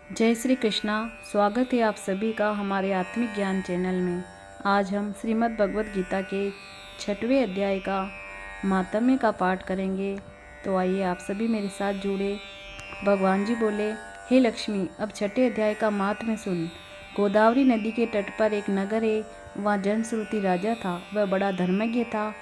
जय श्री कृष्णा। स्वागत है आप सभी का हमारे आत्मिक ज्ञान चैनल में। आज हम श्रीमद् भगवद गीता के 6वें अध्याय का मातम्य का पाठ करेंगे। तो आइए आप सभी मेरे साथ जुड़े। भगवान जी बोले, हे लक्ष्मी, अब 6वें अध्याय का मातम्य सुन। गोदावरी नदी के तट पर एक नगर है। वहाँ जनश्रुति राजा था। वह बड़ा धर्मज्ञ था।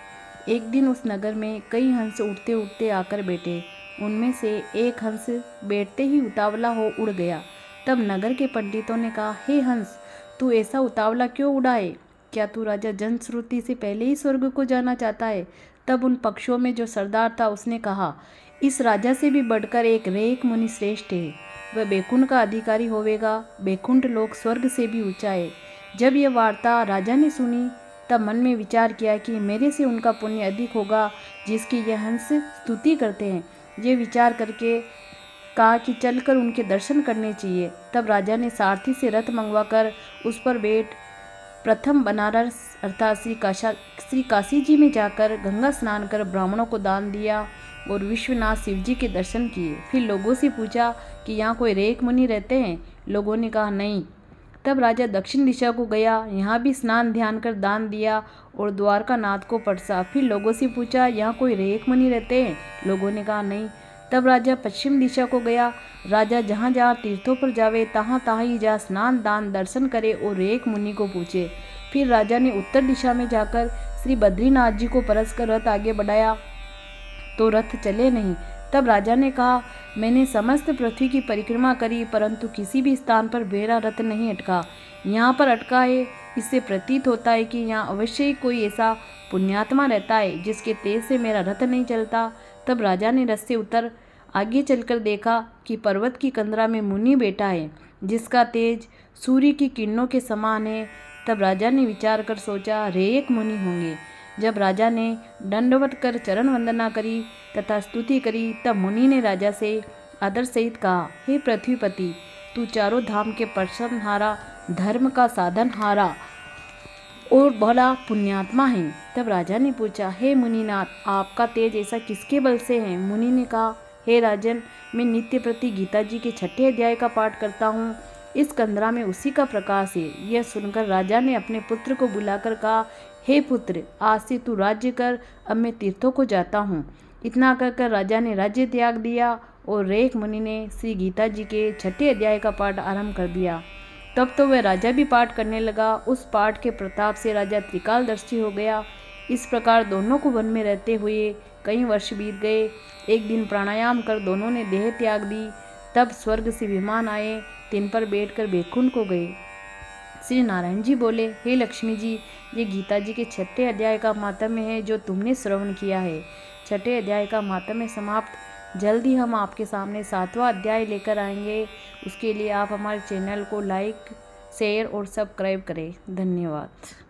एक दिन उस नगर में कई हंस उड़ते उड़ते आकर बैठे। उनमें से एक हंस बैठते ही उतावला हो उड़ गया। तब नगर के पंडितों ने कहा, हे हंस, तू ऐसा उतावला क्यों उड़ा है? क्या तू राजा जनश्रुति से पहले ही स्वर्ग को जाना चाहता है? तब उन पक्षियों में जो सरदार था उसने कहा, इस राजा से भी बढ़कर एक रेक मुनि श्रेष्ठ है। वह बैकुंठ का अधिकारी होवेगा। बैकुंठ लोक स्वर्ग से भी ऊंचा है। जब यह वार्ता राजा ने सुनी तब मन में विचार किया कि मेरे से उनका पुण्य अधिक होगा जिसकी यह हंस स्तुति करते हैं। ये विचार करके कहा कि चलकर उनके दर्शन करने चाहिए। तब राजा ने सारथी से रथ मंगवाकर उस पर बैठ प्रथम बनारस अर्थात श्री काशी जी में जाकर गंगा स्नान कर ब्राह्मणों को दान दिया और विश्वनाथ शिव जी के दर्शन किए। फिर लोगों से पूछा कि यहाँ कोई रेक मुनि रहते हैं? लोगों ने कहा नहीं। तब राजा दक्षिण दिशा को गया। यहाँ भी स्नान ध्यान कर दान दिया और द्वारका नाथ को परसा। फिर लोगों से पूछा, यहाँ कोई रेक मुनि रहते हैं? लोगों ने कहा नहीं। तब राजा पश्चिम दिशा को गया। राजा जहाँ जहाँ तीर्थों पर जावे तहाँ तहाँ ही जा स्नान दान दर्शन करे और रेक मुनि को पूछे। फिर राजा ने उत्तर दिशा में जाकर श्री बद्रीनाथ जी को परस कर रथ आगे बढ़ाया तो रथ चले नहीं। तब राजा ने कहा, मैंने समस्त पृथ्वी की परिक्रमा करी परंतु किसी भी स्थान पर मेरा रथ नहीं अटका। यहाँ पर अटका है। इससे प्रतीत होता है कि यहाँ अवश्य ही कोई ऐसा पुण्यात्मा रहता है जिसके तेज से मेरा रथ नहीं चलता। तब राजा ने रथ से उतर आगे चलकर देखा कि पर्वत की कंदरा में मुनि बैठा है जिसका तेज सूर्य की किरणों के समान है। तब राजा ने विचार कर सोचा, रेक मुनि होंगे। जब राजा ने दंडवत कर चरण वंदना करी तथा स्तुति करी तब मुनि ने राजा से आदर सहित कहा, हे पृथ्वीपति, तू चारों धाम के पर्षणहारा, धर्म का साधनहारा और बड़ा पुण्यात्मा है। तब राजा ने पूछा, हे मुनिनाथ, आपका तेज ऐसा किसके बल से है? मुनि ने कहा, हे राजन, मैं नित्य प्रति गीता जी के 6वें अध्याय का पाठ करता हूँ। इस कंदरा में उसी का प्रकाश है। यह सुनकर राजा ने अपने पुत्र को बुलाकर कहा, हे पुत्र, आज से तू राज्य कर, अब मैं तीर्थों को जाता हूँ। इतना कहकर राजा ने राज्य त्याग दिया और रेक मुनि ने श्री गीता जी के 6वें अध्याय का पाठ आरंभ कर दिया। तब तो वह राजा भी पाठ करने लगा। उस पाठ के प्रताप से राजा त्रिकालदर्शी हो गया। इस प्रकार दोनों को वन में रहते हुए कई वर्ष बीत गए। एक दिन प्राणायाम कर दोनों ने देह त्याग दी। तब स्वर्ग से विमान आए, तिन पर बैठकर बैकुंठ को गए। श्री नारायण जी बोले, हे लक्ष्मी जी, ये गीता जी के 6वें अध्याय का मातम्य है जो तुमने श्रवण किया है। 6वें अध्याय का मातम्य समाप्त। जल्द ही हम आपके सामने 7वां अध्याय लेकर आएंगे। उसके लिए आप हमारे चैनल को लाइक, शेयर और सब्सक्राइब करें। धन्यवाद।